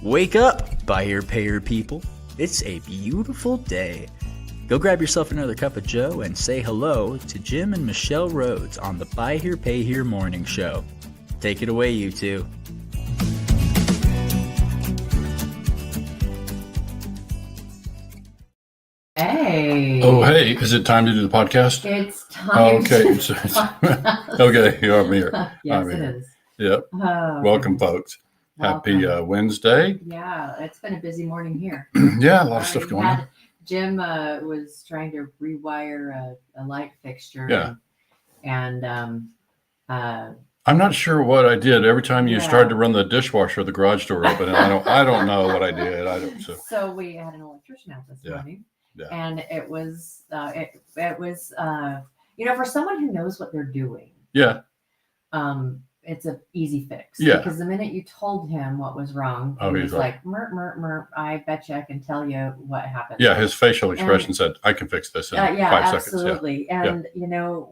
Wake up, buyer payer people. It's a beautiful day. Go grab yourself another cup of joe and say hello to Jim and Michelle Rhoads on the Buy Here Pay Here Morning Show. Take it away, you two. Hey. Oh, hey. Is it time to do the podcast? It's time okay. to Okay, I'm here. Yes, I'm it here. is. Yep. Welcome, folks. Welcome. Happy Wednesday. Yeah, it's been a busy morning here. Yeah, a lot of stuff going on. Jim was trying to rewire a light fixture. Yeah. And I'm not sure what I did. Every time you started to run the dishwasher, the garage door open, and I don't know what I did. So we had an electrician out this morning. Yeah. And it was for someone who knows what they're doing. Yeah. It's an easy fix. Yeah. Because the minute you told him what was wrong, he was like, "Merp, I bet you I can tell you what happened." Yeah, his facial expression said, "I can fix this in 5 seconds." Absolutely. Yeah. And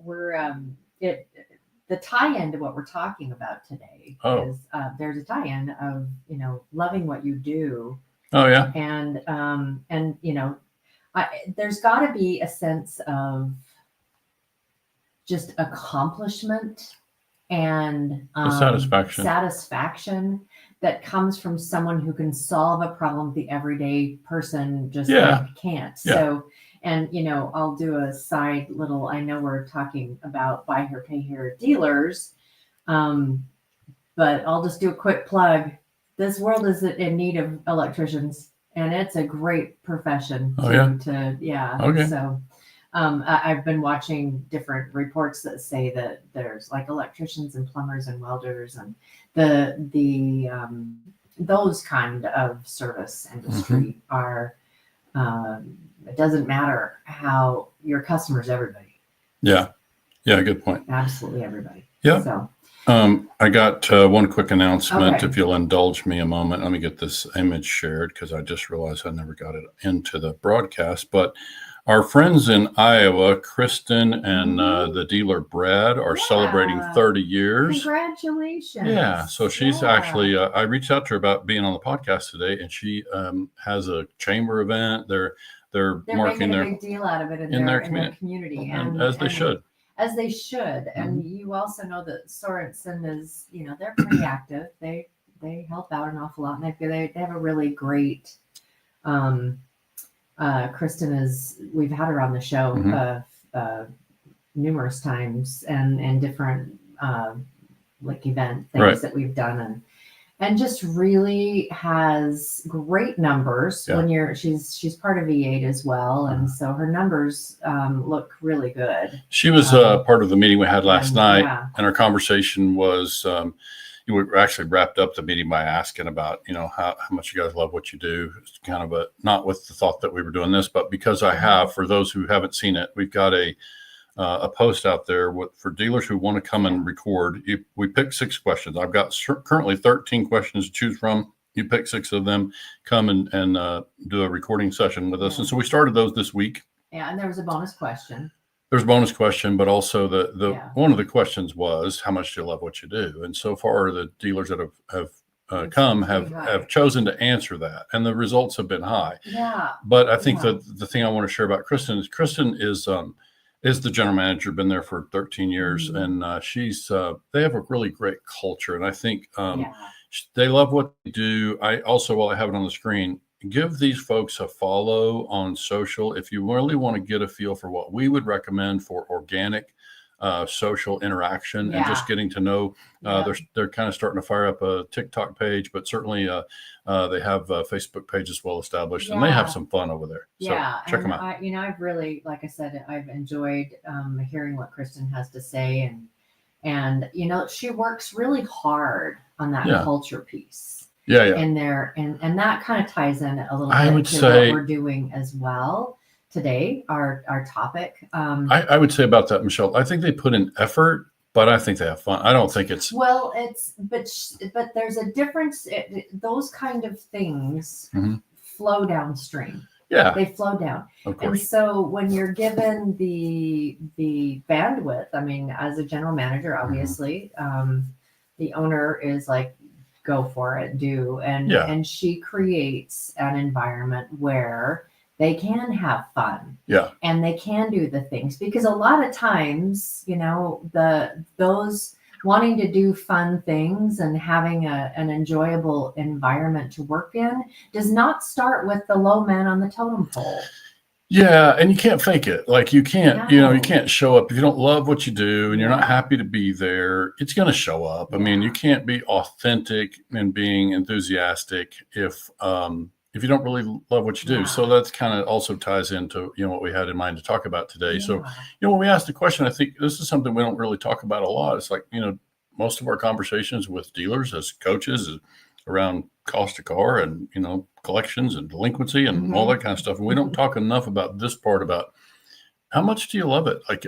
we're the tie-in to what we're talking about today is there's a tie-in of loving what you do. Oh yeah. And there's got to be a sense of just accomplishment and satisfaction that comes from someone who can solve a problem the everyday person just can't. Yeah. So, and I'll do a side little. I know we're talking about buy here, pay here dealers, but I'll just do a quick plug. This world is in need of electricians. And it's a great profession. Okay. So I've been watching different reports that say that there's like electricians and plumbers and welders and those kind of service industry are, it doesn't matter how your customer's everybody. Yeah. Yeah. Good point. Absolutely everybody. Yeah. So. I got one quick announcement. If you'll indulge me a moment. Let me get this image shared because I just realized I never got it into the broadcast. But our friends in Iowa, Kristen and the dealer Brad, are celebrating 30 years. Congratulations. Yeah. So she's actually, I reached out to her about being on the podcast today, and she has a chamber event. They're making a big deal out of it in their community. And as they should. As they should. And you also know that Sorensen is, they're pretty active. They help out an awful lot. And they have a really great, Kristen we've had her on the show numerous times and different event things that we've done and just really has great numbers when she's part of V8 as well. And so her numbers look really good. She was part of the meeting we had last night, and our conversation was, we actually wrapped up the meeting by asking about, how much you guys love what you do. It's kind of not with the thought that we were doing this, but because I have, for those who haven't seen it, we've got a post out there for dealers who want to come and record. We picked 6 questions. I've got currently 13 questions to choose from. You pick 6 of them, come and do a recording session with us. And so we started those this week. Yeah, and there was a bonus question. There's a bonus question, but also one of the questions was, how much do you love what you do? And so far, the dealers that have come have chosen to answer that, and the results have been high. Yeah. But I think that the thing I want to share about Kristen is the general manager, been there for 13 years, and they have a really great culture, and I think they love what they do. I also, while I have it on the screen, give these folks a follow on social if you really want to get a feel for what we would recommend for organic social interaction and just getting to know. They're kind of starting to fire up a TikTok page, but certainly they have a Facebook page as well established, and they have some fun over there. So check them out. I've really, like I said, I've enjoyed hearing what Kristen has to say, and she works really hard on that culture piece. In there, and that kind of ties in a little bit to what we're doing as well today, our topic. I would say about that, Michelle, I think they put in effort, but I think they have fun. I don't think it's but there's a difference. Those kind of things flow downstream. Yeah, they flow down. Of course. And so when you're given the bandwidth, I mean, as a general manager, obviously, the owner is like, go for it, do. Yeah. And she creates an environment where they can have fun. Yeah. And they can do the things, because a lot of times, you know, those wanting to do fun things and having an enjoyable environment to work in does not start with the low man on the totem pole. Yeah, and you can't fake it. Like you can't, you know, you No. can't show up if you don't love what you do and you're not Yeah. happy to be there. It's going to show up. I mean, Yeah. you can't be authentic and being enthusiastic if you don't really love what you do. Yeah. So that's kind of also ties into, you know, what we had in mind to talk about today. So, Yeah. you know, when we asked the question, I think this is something we don't really talk about a lot. It's like, you know, most of our conversations with dealers as coaches is around cost of car and, you know, collections and delinquency and all that kind of stuff. And we don't talk enough about this part about how much do you love it? Like,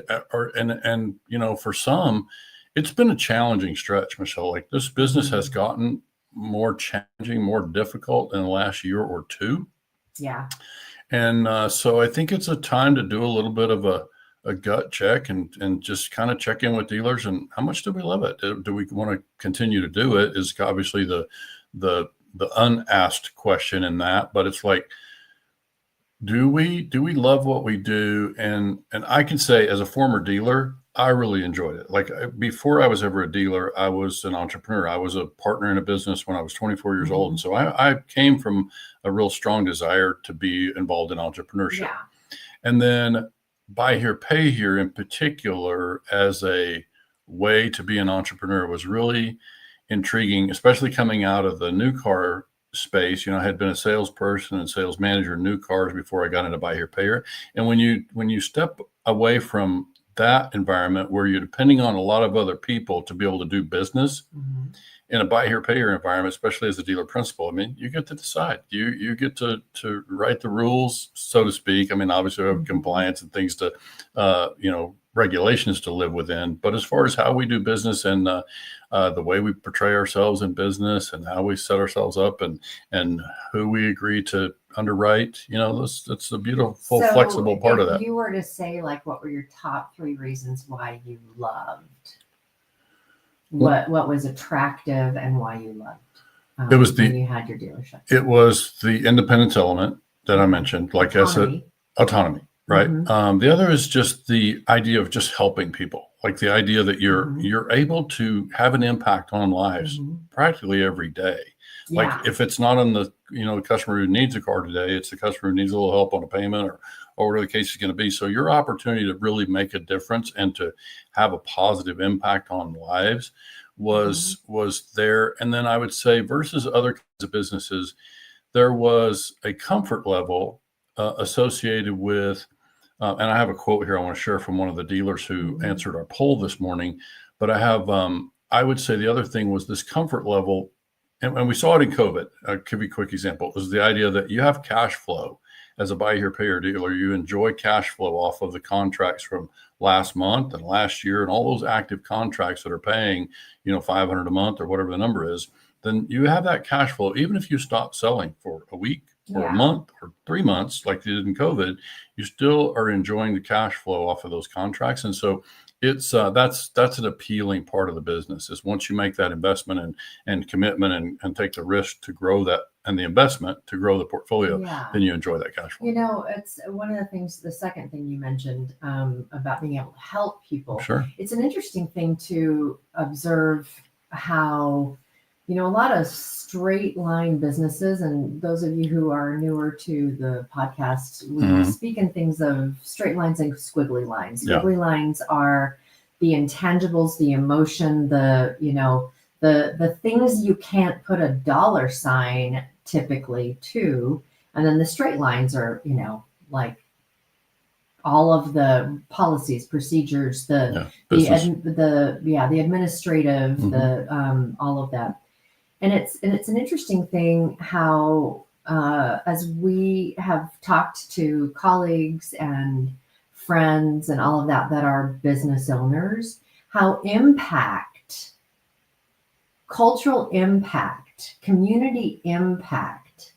and, you know, for some, it's been a challenging stretch, Michelle. Like this business has gotten more challenging, more difficult in the last year or two. Yeah. And so I think it's a time to do a little bit of a gut check and just kind of check in with dealers and how much do we love it? Do we want to continue to do it? Is obviously the unasked question in that, but it's like, do we love what we do? And I can say as a former dealer, I really enjoyed it. Like before I was ever a dealer, I was an entrepreneur. I was a partner in a business when I was 24 years old. And so I came from a real strong desire to be involved in entrepreneurship. Yeah. And then buy here, pay here in particular as a way to be an entrepreneur was really intriguing, especially coming out of the new car space. You know, I had been a salesperson and sales manager in new cars before I got into buy here, pay here. And when you step away from that environment where you're depending on a lot of other people to be able to do business in a buy here, pay here environment, especially as a dealer principal, I mean, you get to decide. You get to write the rules, so to speak. I mean, obviously we have compliance and things to, you know, regulations to live within. But as far as how we do business and the way we portray ourselves in business and how we set ourselves up and who we agree to underwrite, you know, that's a beautiful, flexible part of that. If you were to say, like, what were your top 3 reasons why you loved? What was attractive and why you loved? It was when you had your dealership. It was the independence element that I mentioned, like Autonomy. I said, autonomy, right? The other is just the idea of just helping people, like the idea that you're able to have an impact on lives practically every day. Yeah. Like if it's not on the, you know, the customer who needs a car today, it's the customer who needs a little help on a payment or whatever the case is going to be. So your opportunity to really make a difference and to have a positive impact on lives was there. And then I would say versus other kinds of businesses, there was a comfort level associated with, and I have a quote here I want to share from one of the dealers who answered our poll this morning, but I have, I would say the other thing was this comfort level, and we saw it in COVID. I'll give you a quick example. It was the idea that you have cash flow as a buy here, pay here dealer. You enjoy cash flow off of the contracts from last month and last year and all those active contracts that are paying, you know, $500 a month or whatever the number is. Then you have that cash flow, even if you stop selling for a week or a month or 3 months, like you did in COVID, you still are enjoying the cash flow off of those contracts. And so it's that's an appealing part of the business is once you make that investment and commitment and take the risk to grow that and the investment to grow the portfolio, then you enjoy that cash flow. You know, it's one of the things, the second thing you mentioned about being able to help people. Sure. It's an interesting thing to observe how, you know, a lot of straight line businesses, and those of you who are newer to the podcast, we speak in things of straight lines and squiggly lines. Squiggly lines are the intangibles, the emotion, the, you know, the things you can't put a dollar sign typically to. And then the straight lines are, you know, like all of the policies, procedures, the administrative, the all of that. And it's an interesting thing how as we have talked to colleagues and friends and all of that are business owners, how cultural impact, community impact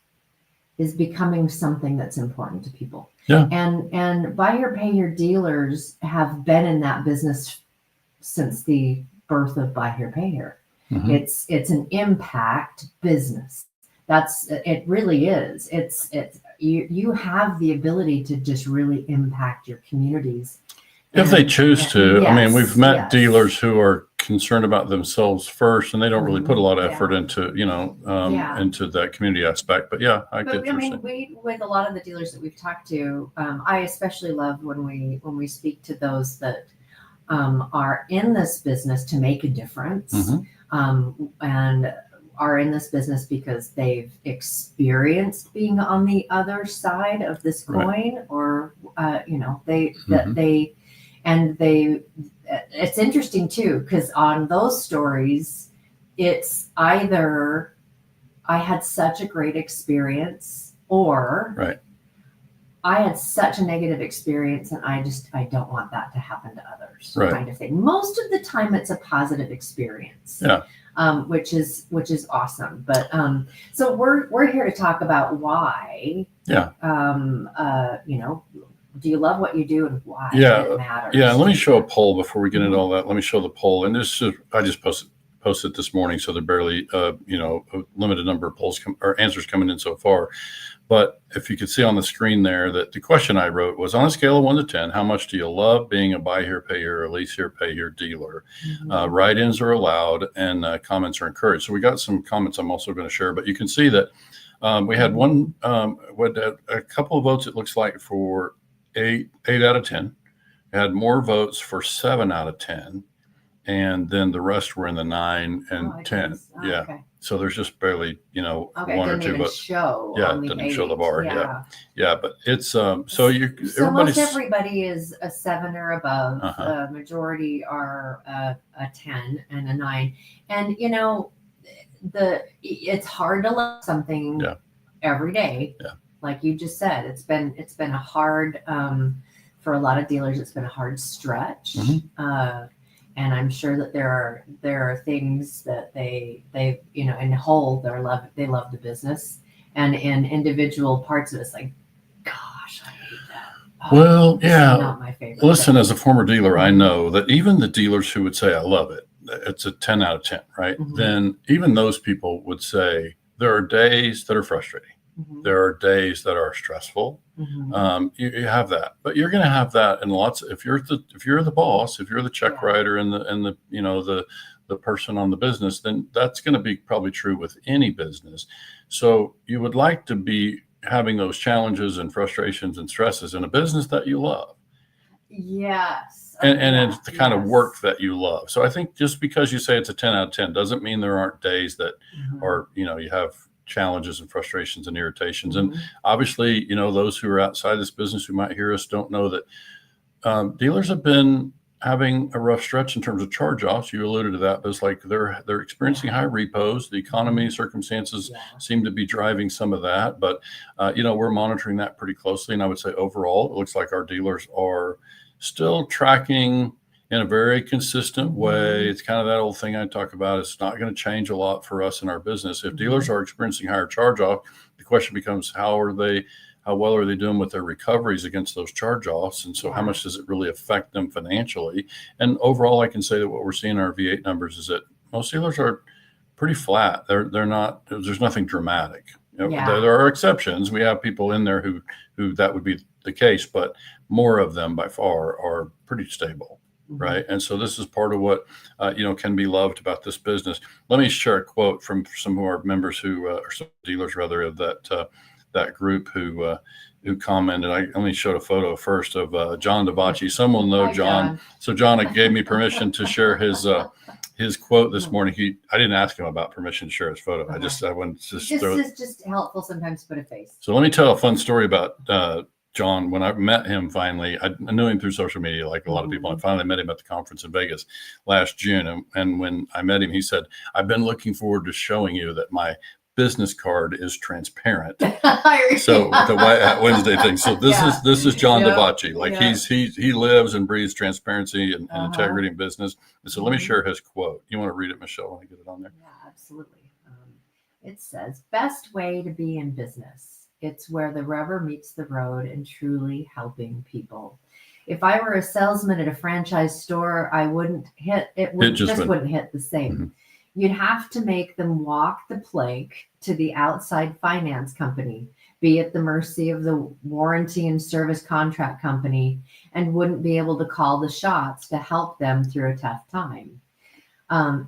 is becoming something that's important to people. Yeah. And buy here, pay here dealers have been in that business since the birth of buy here, pay here. It's an impact business. It really is. It's you have the ability to just really impact your communities. If they choose to. Yes, I mean, we've met yes. dealers who are concerned about themselves first, and they don't really put a lot of Yeah. effort into, Yeah. into that community aspect. But yeah, I get But what I you're mean, saying. we with a lot of the dealers that we've talked to, I especially love when we speak to those that are in this business to make a difference, and are in this business because they've experienced being on the other side of this coin, or it's interesting too, because on those stories, it's either I had such a great experience, or I had such a negative experience and I don't want that to happen to others, kind of thing. Most of the time it's a positive experience. Which is awesome. But so we're here to talk about why. Do you love what you do, and why it matters? Yeah, let me show a poll before we get into all that. Let me show the poll. And this is, I just posted this morning, so they're barely a limited number of polls or answers coming in so far. But if you could see on the screen there that the question I wrote was, on a scale of 1 to 10, how much do you love being a buy here, pay here, or lease here, pay here dealer? Write-ins are allowed, and comments are encouraged. So we got some comments I'm also going to share, but you can see that we had a couple of votes, it looks like, for 8 out of 10. We had more votes for 7 out of 10. And then the rest were in the 9 and 10. Okay. So there's just barely, one or two votes. Show it doesn't even show the bar. Yeah. But it's so most everybody is a 7 or above. Majority are a 10 and a 9. And it's hard to love something every day. Like you just said, it's been a hard for a lot of dealers. It's been a hard stretch. And I'm sure that there are things that they in whole they love the business, and in individual parts of it's like, gosh, I hate that. Not my favorite. Listen, as a former dealer, I know that even the dealers who would say I love it, it's a 10 out of 10, right? Then even those people would say there are days that are frustrating. There are days that are stressful. You have that, but you're going to have that in lots. If you're the boss, if you're the check writer and the person on the business, then that's going to be probably true with any business. So you would like to be having those challenges and frustrations and stresses in a business that you love. Yes. And it's the kind of work that you love. So I think just because you say it's a 10 out of 10 doesn't mean there aren't days that are, you have challenges and frustrations and irritations. And obviously, those who are outside this business who might hear us don't know that dealers have been having a rough stretch in terms of charge-offs. You alluded to that, but it's like they're experiencing high repos. The economy circumstances seem to be driving some of that, but we're monitoring that pretty closely. And I would say overall, it looks like our dealers are still tracking in a very consistent way. It's kind of that old thing I talk about. It's not going to change a lot for us in our business. If dealers are experiencing higher charge-off, the question becomes, how well are they doing with their recoveries against those charge-offs? And so how much does it really affect them financially? And overall, I can say that what we're seeing in our V8 numbers is that most dealers are pretty flat. They're not, there's nothing dramatic. There are exceptions. We have people in there who that would be the case, but more of them by far are pretty stable. Right. And so this is part of what, can be loved about this business. Let me share a quote from some of our members or some dealers rather of that group who commented. I only showed a photo first of John Davachi. Some will know John. So John gave me permission to share his quote this morning. I didn't ask him about permission to share his photo. I wanted to just helpful sometimes to put a face. So let me tell a fun story about John. When I met him finally, I knew him through social media, like a lot of people. I finally met him at the conference in Vegas last June. And when I met him, he said, "I've been looking forward to showing you that my business card is transparent." So the Wednesday thing. So this is John Davachi. Like he lives and breathes transparency and integrity in business. And so let me share his quote. You want to read it, Michelle? I get it on there. Yeah, absolutely. It says, "Best way to be in business. It's where the rubber meets the road and truly helping people. If I were a salesman at a franchise store, I wouldn't hit it. Wouldn't hit the same. you'd have to make them walk the plank to the outside finance company, be at the mercy of the warranty and service contract company, and wouldn't be able to call the shots to help them through a tough time.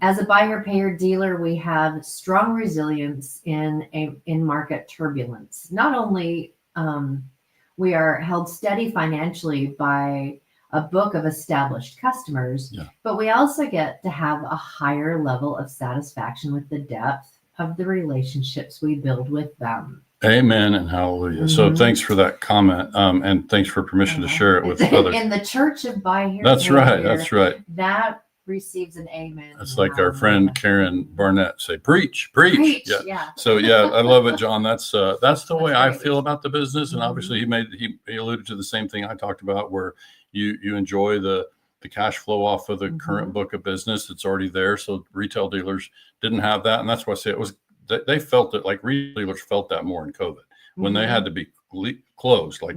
As a buyer payer dealer, we have strong resilience in market turbulence. Not only we are held steady financially by a book of established customers, but we also get to have a higher level of satisfaction with the depth of the relationships we build with them. Amen and hallelujah. So thanks for that comment, and thanks for permission to share it with others. In the church of Buy Here. That's right. That's right. That receives an amen. It's like our friend Karen Barnett say, preach. Yeah. So I love it, John. That's the way I feel about the business. And obviously he alluded to the same thing I talked about, where you enjoy the cash flow off of the current book of business that's already there. So retail dealers didn't have that. And that's why I say they felt it, like retail dealers felt that more in COVID when they had to be closed, like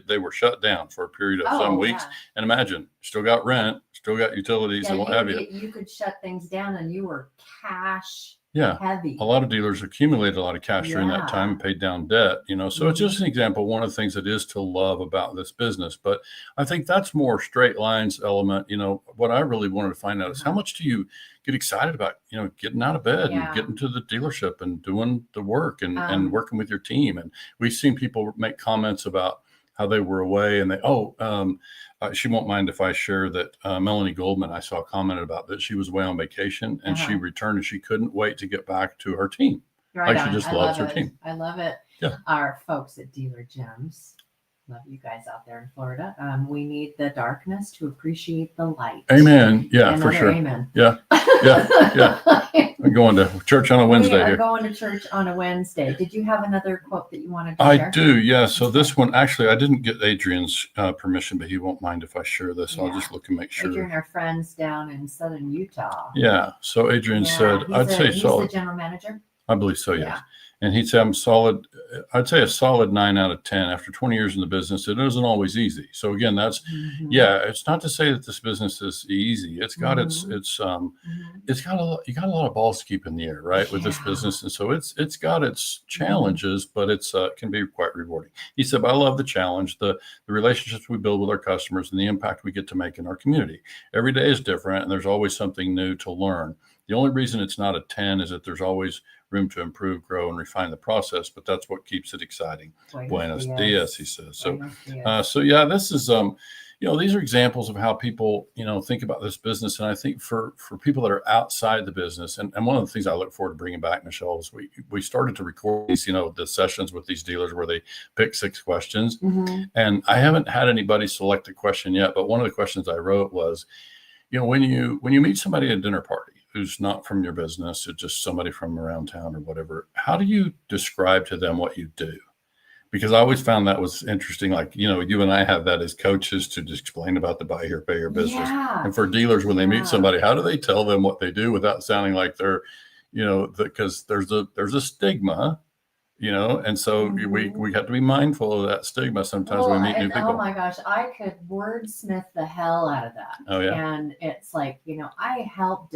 they were shut down for a period of some weeks. And imagine, still got rent, still got utilities and what have you. You could shut things down and you were cash heavy. A lot of dealers accumulated a lot of cash during that time and paid down debt, so it's just an example. One of the things that is to love about this business, but I think that's more straight lines element. What I really wanted to find out is how much do you get excited about, getting out of bed and getting to the dealership and doing the work and working with your team. And we've seen people make comments about how they were away and she won't mind if I share that Melanie Goldman, I saw commented about that. She was away on vacation and she returned and she couldn't wait to get back to her team. She just loves her team. I love it. Yeah. Our folks at Dealer Gems, love you guys out there in Florida. We need the darkness to appreciate the light. Amen. Yeah, for sure. Amen. Yeah. I'm going to church on a Wednesday. We are going to church on a Wednesday. Did you have another quote that you wanted to share? I do, yeah. So this one, actually, I didn't get Adrian's permission, but he won't mind if I share this. I'll just look and make sure. Adrian, our friends down in southern Utah. Yeah. So Adrian said, I'd say solid. He's the general manager? I believe so, yes. Yeah. And he'd say I'd say a solid 9 out of 10. After 20 years in the business, it isn't always easy. So again, that's it's not to say that this business is easy. It's got it's got a lot, you got a lot of balls to keep in the air, right, with this business. And so it's got its challenges, but it's can be quite rewarding. He said, I love the challenge, the relationships we build with our customers and the impact we get to make in our community. Every day is different and there's always something new to learn. The only reason it's not a 10 is that there's always room to improve, grow, and refine the process, but that's what keeps it exciting. Buenos dias, he says. So this is, these are examples of how people, think about this business. And I think for people that are outside the business, and one of the things I look forward to bringing back, Michelle, is we started to record these, the sessions with these dealers where they pick 6 questions. And I haven't had anybody select a question yet, but one of the questions I wrote was, when you meet somebody at a dinner party who's not from your business, it's just somebody from around town or whatever, how do you describe to them what you do? Because I always found that was interesting. Like, you and I have that as coaches to just explain about the buy here, pay your business. Yeah. And for dealers, when they meet somebody, how do they tell them what they do without sounding like they're, because there's a stigma, and so we have to be mindful of that stigma sometimes when we meet new people. Oh my gosh, I could wordsmith the hell out of that. Oh yeah. And it's like, I help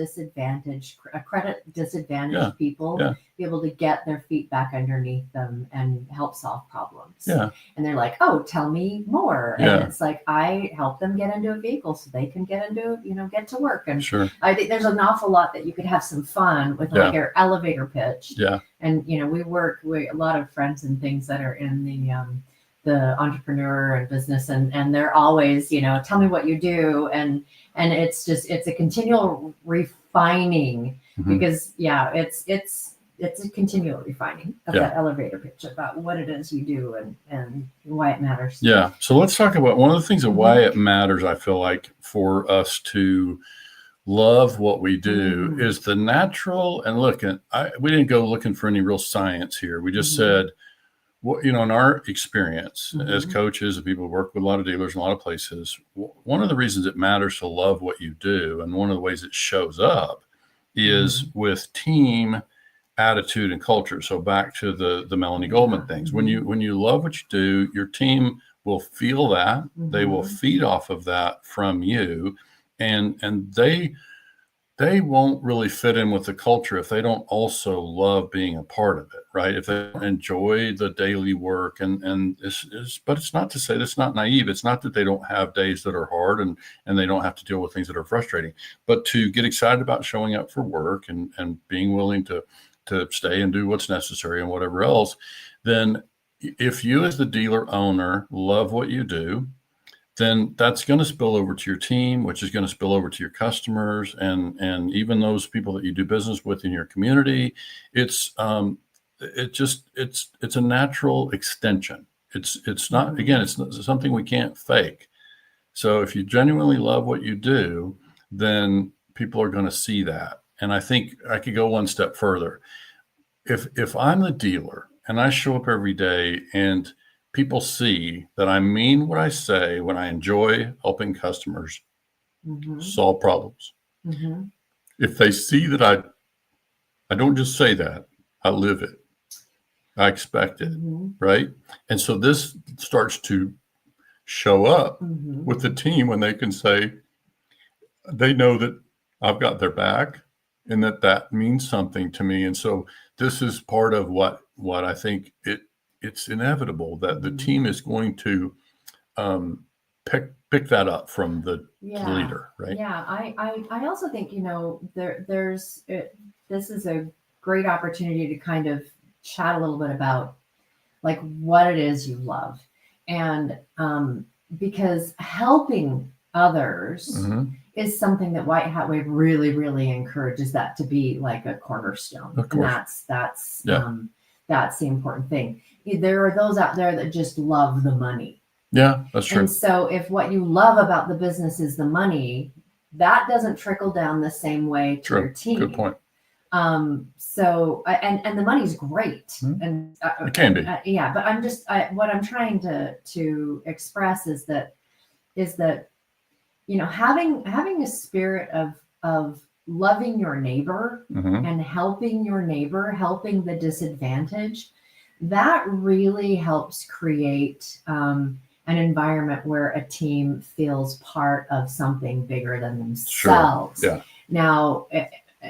credit disadvantaged people be able to get their feet back underneath them and help solve problems. Yeah. And they're like, oh, tell me more. And it's like, I help them get into a vehicle so they can get into, get to work. And sure. I think there's an awful lot that you could have some fun with, like your elevator pitch. Yeah. And, we work with a lot of friends and things that are in the entrepreneur and business, and they're always, tell me what you do. And it's a continual refining because it's a continual refining of that elevator pitch about what it is you do and why it matters. Yeah. So let's talk about one of the things of why it matters. I feel like for us to love what we do is the natural, and we didn't go looking for any real science here. We just said, in our experience as coaches and people who work with a lot of dealers in a lot of places, one of the reasons it matters to love what you do, and one of the ways it shows up is with team attitude and culture. So back to the Melanie Goldman things. When you love what you do, your team will feel that. They will feed off of that from you. And they they won't really fit in with the culture if they don't also love being a part of it, right? If they enjoy the daily work but it's not to say that's not naive. It's not that they don't have days that are hard and they don't have to deal with things that are frustrating, but to get excited about showing up for work and being willing to stay and do what's necessary and whatever else, then if you as the dealer owner love what you do, then that's going to spill over to your team, which is going to spill over to your customers and even those people that you do business with in your community. It's a natural extension. It's not, again, it's something we can't fake. So if you genuinely love what you do, then people are going to see that. And I think I could go one step further. If I'm the dealer and I show up every day and people see that I mean what I say when I enjoy helping customers solve problems. If they see that I don't just say that, I live it. I expect it, right? And so this starts to show up with the team when they can say, they know that I've got their back and that means something to me. And so this is part of what I think it's inevitable that the team is going to pick that up from the leader, right? Yeah, I also think, this is a great opportunity to kind of chat a little bit about like what it is you love. And because helping others is something that White Hat Wave really, really encourages that to be like a cornerstone. Of course. And that's the important thing. There are those out there that just love the money. Yeah, that's true. And so if what you love about the business is the money, that doesn't trickle down the same way to your team. Good point. So, and the money's great. And it can be. But what I'm trying to express is that, having a spirit of loving your neighbor and helping your neighbor, helping the disadvantaged, that really helps create an environment where a team feels part of something bigger than themselves. Sure. Yeah. Now,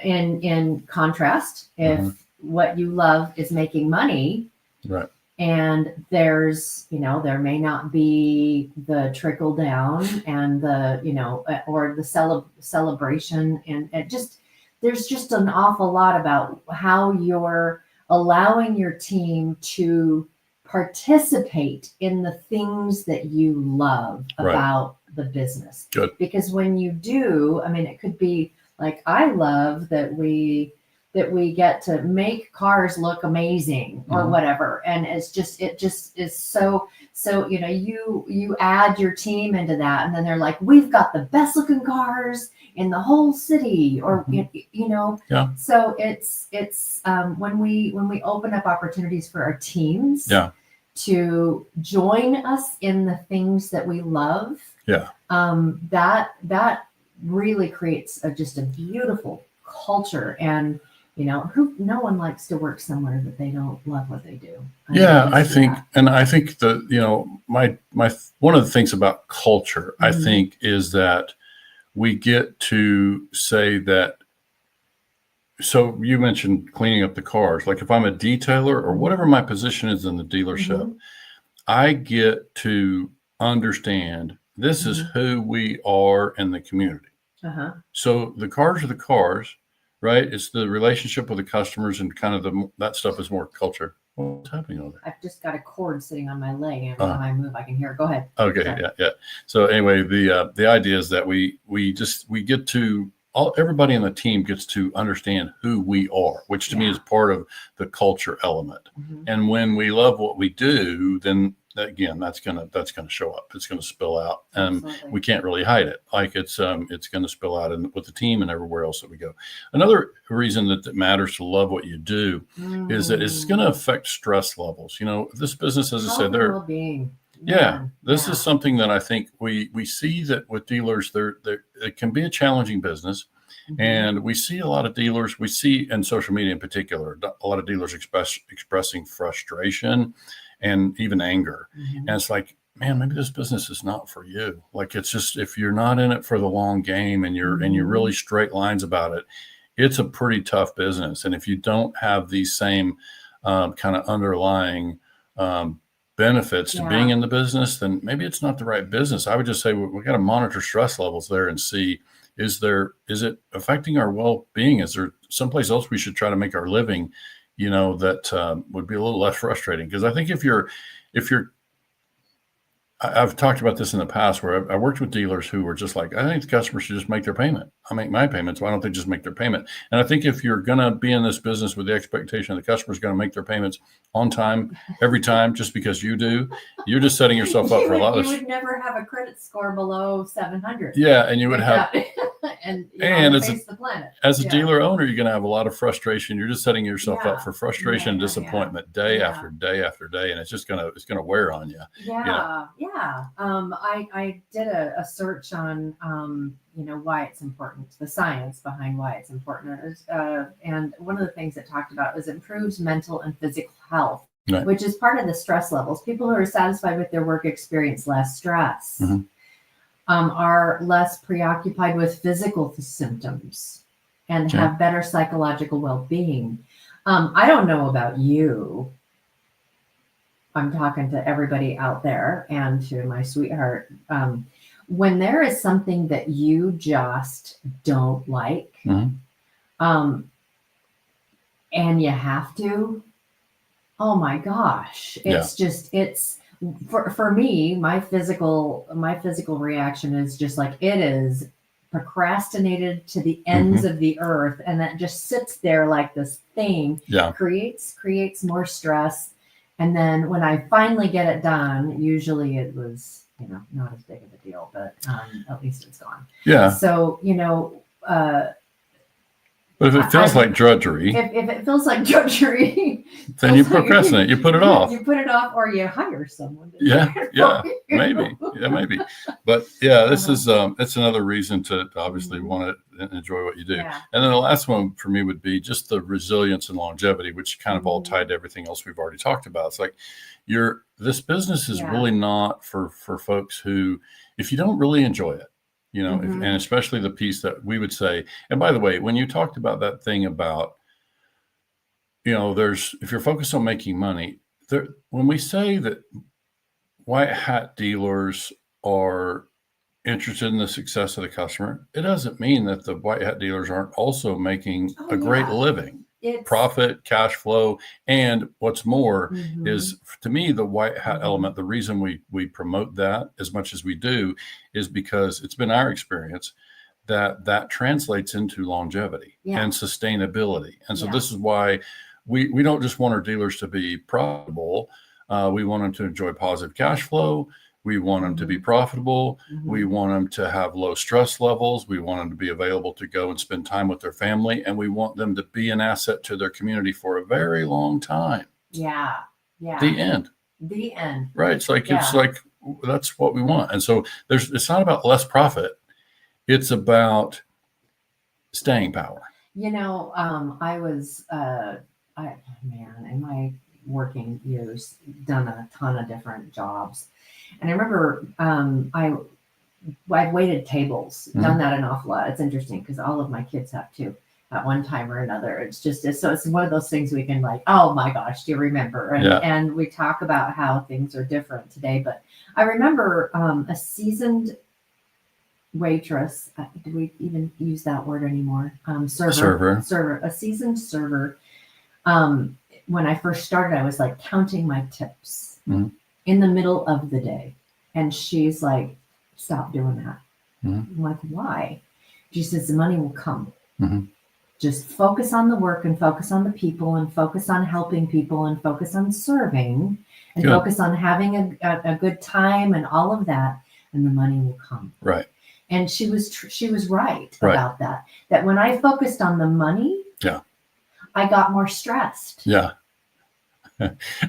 in contrast, if what you love is making money, right, and there's, there may not be the trickle down and the, or the celebration, and there's just an awful lot about how you're allowing your team to participate in the things that you love about the business. Good. Because when you do, it could be like, I love that we get to make cars look amazing or whatever. And it just is so, you add your team into that, and then they're like, we've got the best looking cars in the whole city, or, so it's when we open up opportunities for our teams to join us in the things that we love, that really creates just a beautiful culture. And no one likes to work somewhere that they don't love what they do. I think that my one of the things about culture, I think, is that we get to say that. So you mentioned cleaning up the cars. Like if I'm a detailer or whatever my position is in the dealership, I get to understand this is who we are in the community. So the cars are the cars, right? It's the relationship with the customers, and kind of that stuff is more culture. What's happening over there? I've just got a cord sitting on my leg, and every time I move, I can hear it. Go ahead. Okay, Sorry. yeah. So anyway, the idea is that we get to everybody in the team gets to understand who we are, which to me is part of the culture element. And when we love what we do, then again, that's gonna show up. It's gonna spill out, and we can't really hide it. Like it's gonna spill out with the team and everywhere else that we go. Another reason that it matters to love what you do is that it's gonna affect stress levels. This business, as I said, this is something that I think we see that with dealers, it can be a challenging business. And we see a lot of dealers, in social media in particular, a lot of dealers expressing frustration and even anger. And it's like, man, maybe this business is not for you. Like, it's just, if you're not in it for the long game and you're really straight lines about it, it's a pretty tough business. And if you don't have these same kind of underlying benefits to being in the business, then maybe it's not the right business. I would just say we got to monitor stress levels there and see, is it affecting our well-being? Is there someplace else we should try to make our living, that would be a little less frustrating? Because I think if you're I've talked about this in the past where I worked with dealers who were just like, I think the customer should just make their payment. I make my payments. Why don't they just make their payment? And I think if you're going to be in this business with the expectation the customer is going to make their payments on time, every time, just because you do, you're just setting yourself up for a lot of. You would never have a credit score below 700. Yeah, and you would have. and as a dealer owner, you're going to have a lot of frustration. You're just setting yourself up for frustration and disappointment day after day after day, and it's going to wear on you. I did a search on why it's important, the science behind why it's important, and one of the things it talked about was improves mental and physical health, which is part of the stress levels. People who are satisfied with their work experience less stress. Are less preoccupied with physical symptoms and have better psychological well-being. I don't know about you. I'm talking to everybody out there and to my sweetheart. When there is something that you just don't like, and you have to, oh my gosh, it's for me, my physical reaction is just like, it is procrastinated to the ends of the earth, and that just sits there like this thing, creates more stress. And then when I finally get it done, usually it was not as big of a deal, but at least it's gone. So but if it feels like drudgery, if it feels like drudgery, then you procrastinate. You put it off. You put it off, or you hire someone. Maybe. But this is it's another reason to obviously want to enjoy what you do. And then the last one for me would be just the resilience and longevity, which kind of all tied to everything else we've already talked about. It's like this business is really not for folks who, if you don't really enjoy it. And especially the piece that we would say, and by the way, when you talked about that thing about, if you're focused on making money, when we say that white hat dealers are interested in the success of the customer, it doesn't mean that the white hat dealers aren't also making a great living. Profit, cash flow, and what's more is, to me, the white hat element. The reason we promote that as much as we do is because it's been our experience that translates into longevity and sustainability. And so this is why we don't just want our dealers to be profitable. We want them to enjoy positive cash flow. We want them to be profitable. We want them to have low stress levels. We want them to be available to go and spend time with their family. And we want them to be an asset to their community for a very long time. Yeah. The end. Right. It's like, that's what we want. And so it's not about less profit. It's about staying power. I was, in my working years, done a ton of different jobs. And I remember I've waited tables, done that an awful lot. It's interesting because all of my kids have too at one time or another. It's one of those things we can like, oh my gosh, do you remember? And we talk about how things are different today. But I remember a seasoned waitress. Do we even use that word anymore? Server, a seasoned server. When I first started, I was like counting my tips in the middle of the day. And she's like, stop doing that. I'm like, why? She says, the money will come. Just focus on the work and focus on the people and focus on helping people and focus on serving and focus on having a good time and all of that. And the money will come. Right. And she was right about that. That when I focused on the money, I got more stressed.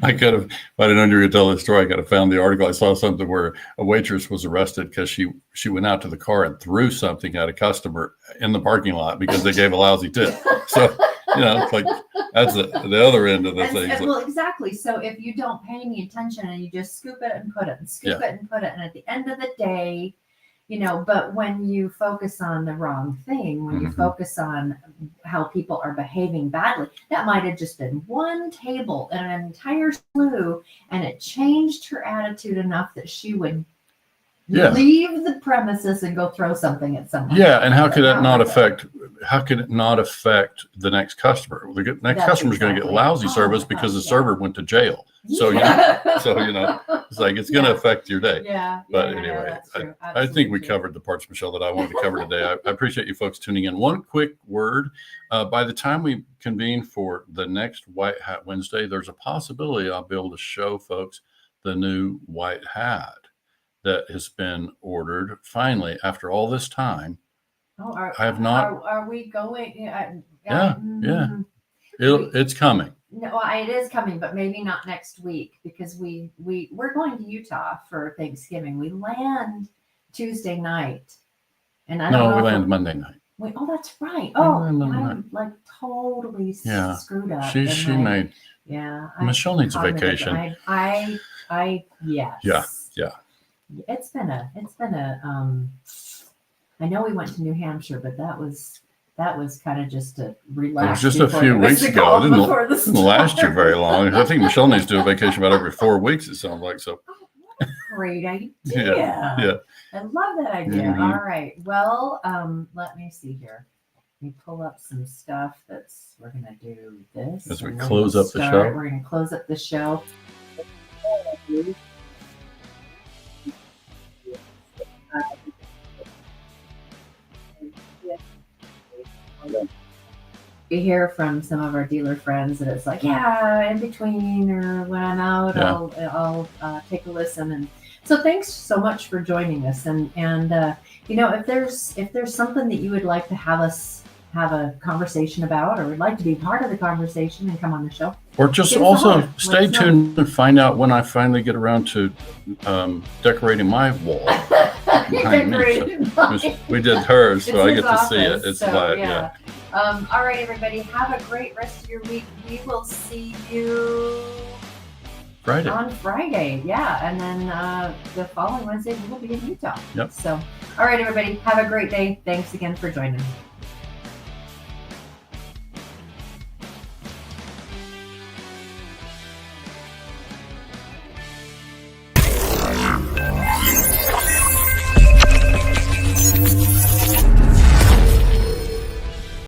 I could have, if I didn't know you were going to tell this story, I could have found the article. I saw something where a waitress was arrested because she went out to the car and threw something at a customer in the parking lot because they gave a lousy tip. So It's like that's the other end of the thing. Well, exactly. So if you don't pay any attention and you just scoop it and put it and scoop it and put it, and at the end of the day, but when you focus on the wrong thing, when you focus on how people are behaving badly, that might have just been one table in an entire slew, and it changed her attitude enough that she would leave the premises and go throw something at someone. Yeah, and how could that not affect? How could it not affect the next customer? The next customer is going to get lousy service because the server went to jail. So it's like it's going to affect your day. Yeah. But anyway, I think we covered the parts, Michelle, that I wanted to cover today. I appreciate you folks tuning in. One quick word: by the time we convene for the next White Hat Wednesday, there's a possibility I'll be able to show folks the new white hat that has been ordered finally after all this time. I have not. Are we going? Yeah. It's coming. No, it is coming, but maybe not next week because we're going to Utah for Thanksgiving. We land Tuesday night, and I don't know. We land Monday night. Oh, that's right. Oh, I'm like totally screwed up. She made. Yeah. Michelle needs a vacation. Yes. Yeah. It's been a I know we went to New Hampshire, but that was kind of just a relax. It was just a few weeks ago. It didn't last you very long. I think Michelle needs to do a vacation about every 4 weeks, it sounds like. So what a great idea. Yeah. I love that idea. Mm-hmm. All right. Well, let me see here. Let me pull up some stuff we're gonna do this. As we close up the show. We're gonna close up the show. We hear from some of our dealer friends that it's like, in between or when I'm out, I'll take a listen. And so thanks so much for joining us. And if there's something that you would like to have us have a conversation about, or would like to be part of the conversation and come on the show, or just also stay tuned and find out when I finally get around to decorating my wall. We did hers, so I get to see it. It's flat. All right, everybody, have a great rest of your week. We will see you on Friday. Yeah, and then the following Wednesday we will be in Utah. Yep. So, all right, everybody, have a great day. Thanks again for joining me.